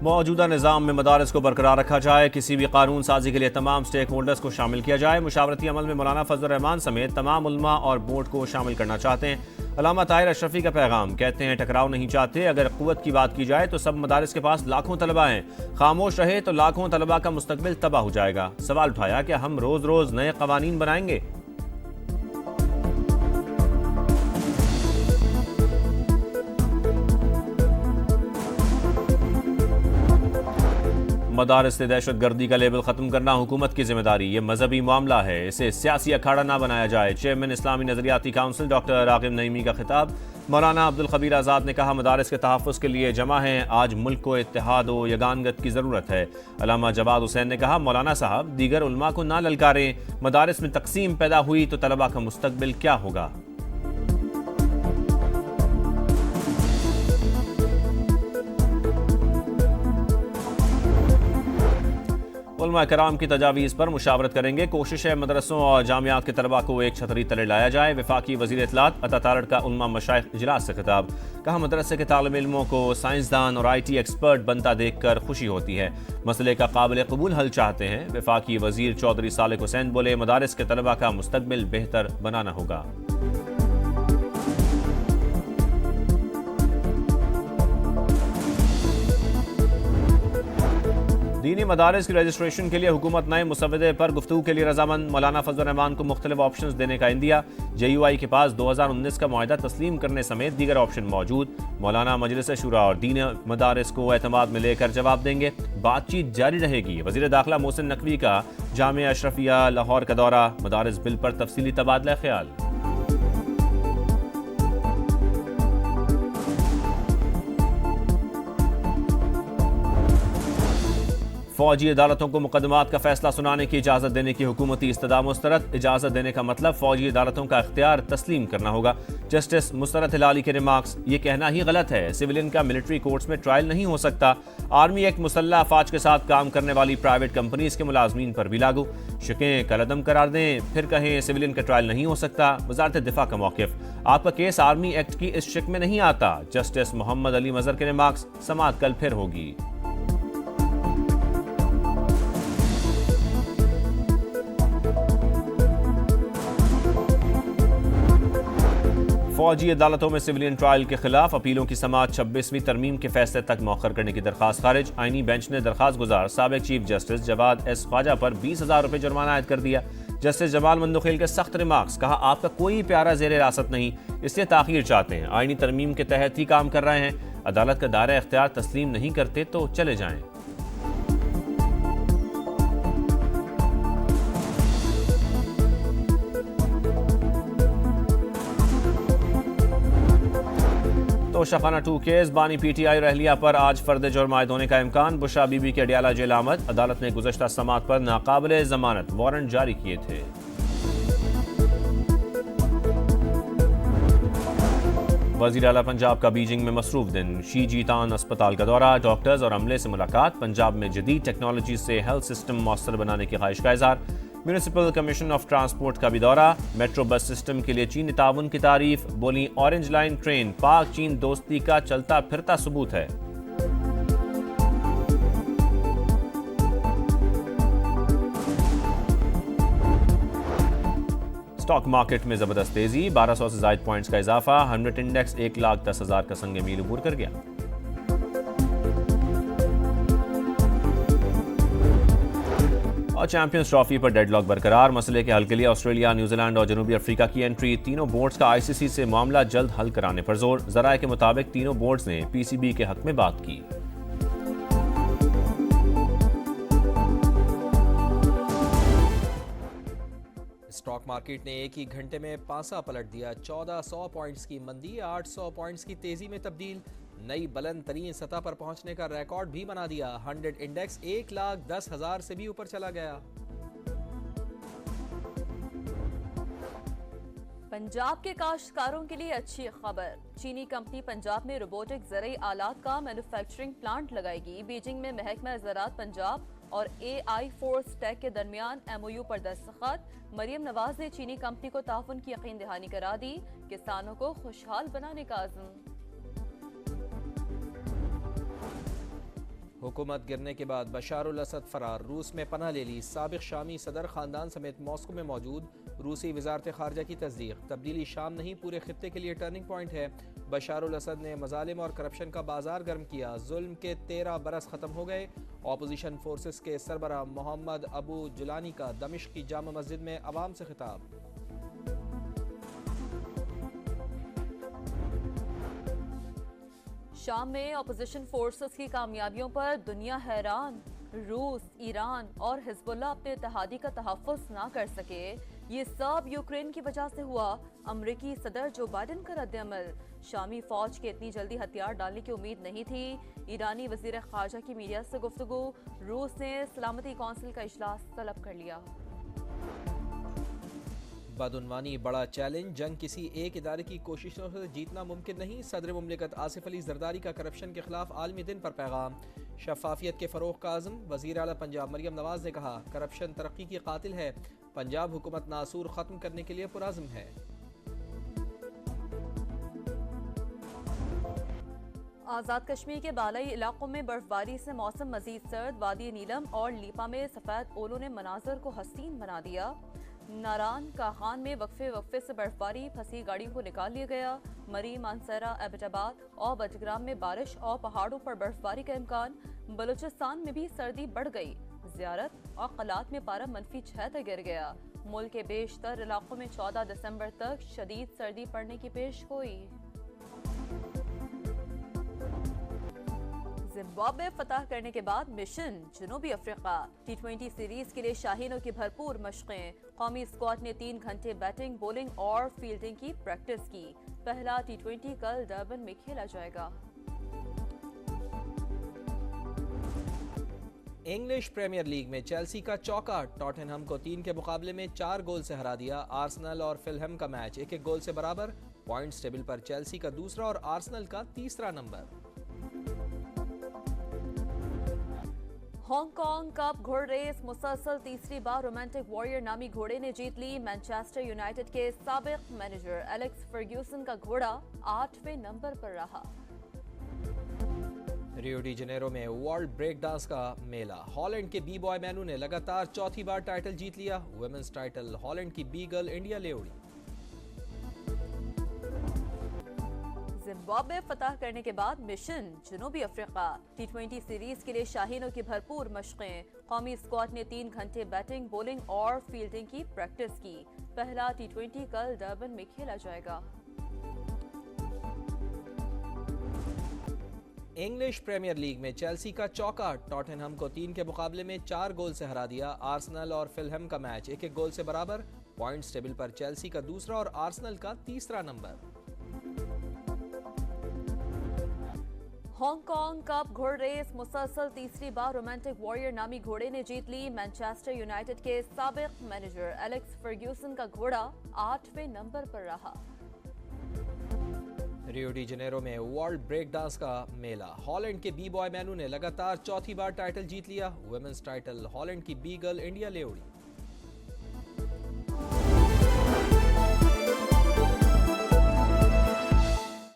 मौजूदा निज़ाम में मदारस को बरकरार रखा जाए, किसी भी कानून साजी के लिए तमाम स्टेक होल्डर्स को शामिल किया जाए। मुशावरती अमल में मौलाना फजल रहमान समेत तमाम उलमा और बोर्ड को शामिल करना चाहते हैं। अल्लामा ताहिर अशरफी का पैगाम, कहते हैं टकराव नहीं चाहते। अगर क़ुव्वत की बात की जाए तो सब मदारिस के पास लाखों तलबा हैं, खामोश रहे तो लाखों तलबा का मुस्तकबिल तबाह हो जाएगा। सवाल उठाया कि हम रोज़ रोज़ नए कवानीन बनाएंगे। मदारस से दहशत गर्दी का लेबल खत्म करना हुकूमत की जिम्मेदारी, ये मजहबी मामला है, इसे सियासी अखाड़ा ना बनाया जाए। चेयरमैन इस्लामी नजरियाती काउंसिल डॉक्टर आकिब नईमी का खिताब। मौलाना अब्दुल खबीर आज़ाद ने कहा, मदारस के तहफ़्फ़ुज़ के लिए जमा हैं, आज मुल्क को इत्तेहाद व यगानगत की ज़रूरत है। अल्लामा जवाद हुसैन ने कहा, मौलाना साहब दीगर उलमा को ना ललकारें, मदारस में तकसीम पैदा हुई तो तलबा का मुस्तकबिल क्या होगा। उलमा कराम की तजावीज़ पर मुशावरत करेंगे। कोशिश है मदरसों और जामियात के तलबा को एक छतरी तले लाया जाए। वफाकी वज़ीर इत्तलात अता तारड़ का उलमा मशाइख इजलास से खिताब। कहा, मदरसे के तालिब इल्मों को साइंसदान और IT एक्सपर्ट बनता देख कर खुशी होती है, मसले का काबिल कबूल हल चाहते हैं। वफाकी वज़ीर चौधरी सालिक हुसैन बोले, मदारस के तलबा का मुस्तकबिल बेहतर बनाना होगा। दीनी मदारिस की रजिस्ट्रेशन के लिए हुकूमत नए मुसवदे पर गुफ्तगू के लिए रजामंद। मौलाना फजल रहमान को मुख्तलिफ ऑप्शंस देने का इंदिया। JUI के पास 2019 का मुआहदा तस्लीम करने समेत दीगर ऑप्शन मौजूद। मौलाना मजलिस शुरा और दीन मदारिस को एतमाद में लेकर जवाब देंगे, बातचीत जारी रहेगी। वज़ीर दाखिला मोहसिन नकवी का जामिया अशरफिया लाहौर का दौरा, मदारिस बिल पर तफसीली तबादला ख्याल। फौजी अदालतों को मुकदमात का फैसला सुनाने की इजाज़त देने की हुकूमती इस्तदा मुस्तरद। इजाज़त देने का मतलब फ़ौजी अदालतों का इख्तियार तस्लीम करना होगा। जस्टिस मुस्तरद हिलाली के रिमार्क्स, ये कहना ही गलत है, सिविलियन का मिलिट्री कोर्ट्स में ट्रायल नहीं हो सकता। आर्मी एक्ट मुसल्लह अफवाज के साथ काम करने वाली प्राइवेट कंपनीज के मुलाजमीन पर भी लागू। शिकें कलअदम करार दें, फिर कहें सिविलियन का ट्रायल नहीं हो सकता। वजारत दिफा का मौक़िफ़, आपका केस आर्मी एक्ट की इस शिक में नहीं आता। जस्टिस मोहम्मद अली मजहर के रिमार्क्स, समाअत कल फिर होगी। फौजी अदालतों में सिविलियन ट्रायल के खिलाफ अपीलों की समाअत 26वीं तरमीम के फैसले तक मौखर करने की दरखास्त खारिज। आईनी बेंच ने दरखास्त गुजार साबिक chief justice Jawad S Khawaja पर 20,000 रुपये जुर्माना आयद कर दिया। जस्टिस जमाल मंदुखेल के सख्त रिमार्क्स, कहा, आपका कोई प्यारा जेर हिरासत नहीं, इसलिए ताखीर चाहते हैं, आईनी तरमीम के तहत ही काम कर रहे हैं। अदालत का दायरा इख्तियार तस्लीम नहीं करते तो चले जाएं। तोशाखाना 2 केस, बानी PTI रहलिया पर आज फर्द जुर्म आयद होने का इम्कान। बुशरा बीबी के अडियाला जेल आमद। अदालत ने गुज़श्ता समाअत पर नाकाबिले जमानत वारंट जारी किए थे। वज़ीर आला पंजाब का बीजिंग में मसरूफ दिन। शी जीतान अस्पताल का दौरा, डॉक्टर्स और अमले से मुलाकात। पंजाब में जदीद टेक्नोलॉजी से हेल्थ सिस्टम मौसर बनाने की ख्वाहिश का इज़हार। म्यूनिसिपल कमीशन ऑफ ट्रांसपोर्ट का भी दौरा। मेट्रो बस सिस्टम के लिए चीनी ताउन की तारीफ। बोली, ऑरेंज लाइन ट्रेन पाक चीन दोस्ती का चलता फिरता सबूत है। स्टॉक मार्केट में जबरदस्त तेजी, 1200 से ज्यादा पॉइंट्स का इजाफा। 100 इंडेक्स 1,10,000 का संग मील अबूर कर गया। और चैंपियंस ट्रॉफी पर डेडलॉक बरकरार, मसले के हल के लिए ऑस्ट्रेलिया, न्यूजीलैंड और जनूबी अफ्रीका की एंट्री। तीनों बोर्ड्स का ICC से मामला जल्द हल कराने पर जोर। जराये के मुताबिक तीनों बोर्ड्स ने PCB के हक में बात की। स्टॉक मार्केट ने एक ही घंटे में पासा पलट दिया। 1400 पॉइंट्स की मंदी 800 पॉइंट्स की तेजी में तब्दील। नई बुलंद तरीन सतह पर पहुंचने का रिकॉर्ड भी बना दिया। 100 इंडेक्स 1,10,000 से भी ऊपर चला गया। पंजाब के काश्तकारों के लिए अच्छी खबर। चीनी कंपनी पंजाब में रोबोटिक ज़रई आलात का मैन्युफैक्चरिंग प्लांट लगाएगी। बीजिंग में महकमा ज़राअत पंजाब और AI फोर्स टेक के दरमियान MOU पर दस्तखत। मरियम नवाज ने चीनी कंपनी को ताउन की यकीन दहानी करा दी। किसानों को खुशहाल बनाने का अज़्म। हुकूमत गिरने के बाद बशारुल असद फरार, रूस में पनाह ले ली। साबिक शामी सदर खानदान समेत मॉस्को में मौजूद। रूसी वजारत खारजा की तस्दीक, तब्दीली शाम नहीं पूरे खित्ते के लिए टर्निंग पॉइंट है। बशारुल असद ने मजालिम और करप्शन का बाजार गर्म किया। जुल्म के 13 बरस ख़त्म हो गए। ऑपोजिशन फोर्सेस के सरबरा मोहम्मद अबू जुलानी का दमिश्क की जामा मस्जिद में अवाम से खिताब। शाम में ऑपोजिशन फोर्सेस की कामयाबियों पर दुनिया हैरान। रूस, ईरान और हिजबुल्लाह अपने इत्तेहादी का तहफ़्फ़ुज़ ना कर सके। ये सब यूक्रेन की वजह से हुआ। अमरीकी सदर जो बाइडन का रद्द-ए-अमल। शामी फौज के इतनी जल्दी हथियार डालने की उम्मीद नहीं थी। ईरानी वज़ीर ख़ारजा की मीडिया से गुफ्तगू। रूस ने सलामती कौंसिल का इजलास तलब कर लिया। बदउनवानी बड़ा चैलेंज, जंग किसी एक इदारे की कोशिशों से जीतना मुमकिन नहीं। सदर मुमलिकत आसिफ अली जरदारी का करप्शन के खिलाफ आलमी दिन पर पैगाम। शफाफियत के फ़रोग़ का आज़म। वज़ीर आला पंजाब मरियम नवाज ने कहा, करप्शन तरक्की की कातिल है। पंजाब हुकूमत नासूर ख़त्म करने के लिए पुरज़्म है। आज़ाद कश्मीर के बालाई इलाकों में बर्फबारी से मौसम मजीद सर्द। वादी नीलम और लीपा में सफ़ेद ओलों ने मनाजर को हसीन बना दिया। नारान काखान में वक्फे से बर्फबारी, फंसी गाड़ियों को निकाल लिया गया। मरी, मानसरा, एबटाबाद और बटग्राम में बारिश और पहाड़ों पर बर्फबारी का इम्कान। बलूचिस्तान में भी सर्दी बढ़ गई। ज़ियारत और क़लात में पारा -6 तक गिर गया। मुल्क के बेशतर इलाकों में 14 दिसंबर तक शदीद सर्दी पड़ने की पेशगोई। जिम्बाब्वे फतह करने के बाद मिशन जनूबी अफ्रीका। T20 सीरीज के लिए शाहीनों की भरपूर मशक़ें। कौमी स्क्वाड ने 3 घंटे बैटिंग, बॉलिंग और फील्डिंग की प्रैक्टिस की। पहला T20 कल डरबन में खेला जाएगा। इंग्लिश प्रीमियर लीग में चेल्सी का चौका, टॉटनहम को 3 के मुकाबले में 4 गोल से हरा दिया। आर्सेनल और फिलहम का मैच 1-1 गोल से बराबर। पॉइंट्स टेबल पर चेल्सी का दूसरा और आर्सेनल का तीसरा नंबर। हांगकांग कप घोड़ रेस, मुसलसल तीसरी बार रोमांटिक वॉरियर नामी घोड़े ने जीत ली। मैनचेस्टर यूनाइटेड के साबिक मैनेजर एलेक्स फर्ग्यूसन का घोड़ा 8वें नंबर पर रहा। रियो डी जेनेरो में वर्ल्ड ब्रेक डांस का मेला। हॉलैंड के बी बॉय मैनू ने लगातार चौथी बार टाइटल जीत लिया। वुमेन्स टाइटल हॉलैंड की बी गर्ल इंडिया ले उड़ी। जिम्बाब्वे फतह करने के बाद मिशन जनूबी अफ्रीका। T20 सीरीज के लिए शाहीनों की भरपूर मशक़ें। कौमी स्क्वाड ने 3 घंटे बैटिंग, बॉलिंग और फील्डिंग की प्रैक्टिस की। पहला T20 कल डरबन में खेला जाएगा। इंग्लिश प्रीमियर लीग में चेल्सी का चौका, टॉटनहम को 3 के मुकाबले में 4 गोल से हरा दिया। आर्सेनल और फिलहम का मैच 1-1 गोल से बराबर। पॉइंट्स टेबल पर चेल्सी का दूसरा और आर्सेनल का तीसरा नंबर। हांगकांग कप घोड़ रेस, मुसलसल तीसरी बार रोमांटिक वॉरियर नामी घोड़े ने जीत ली। मैनचेस्टर यूनाइटेड के साबिक मैनेजर एलेक्स फर्ग्यूसन का घोड़ा 8वें नंबर पर रहा। रियो डी जेनेरो में वर्ल्ड ब्रेक डांस का मेला। हॉलैंड के बी बॉय मैनू ने लगातार चौथी बार टाइटल जीत लिया। वुमेन्स टाइटल हॉलैंड की बी गर्ल इंडिया ले उड़ी।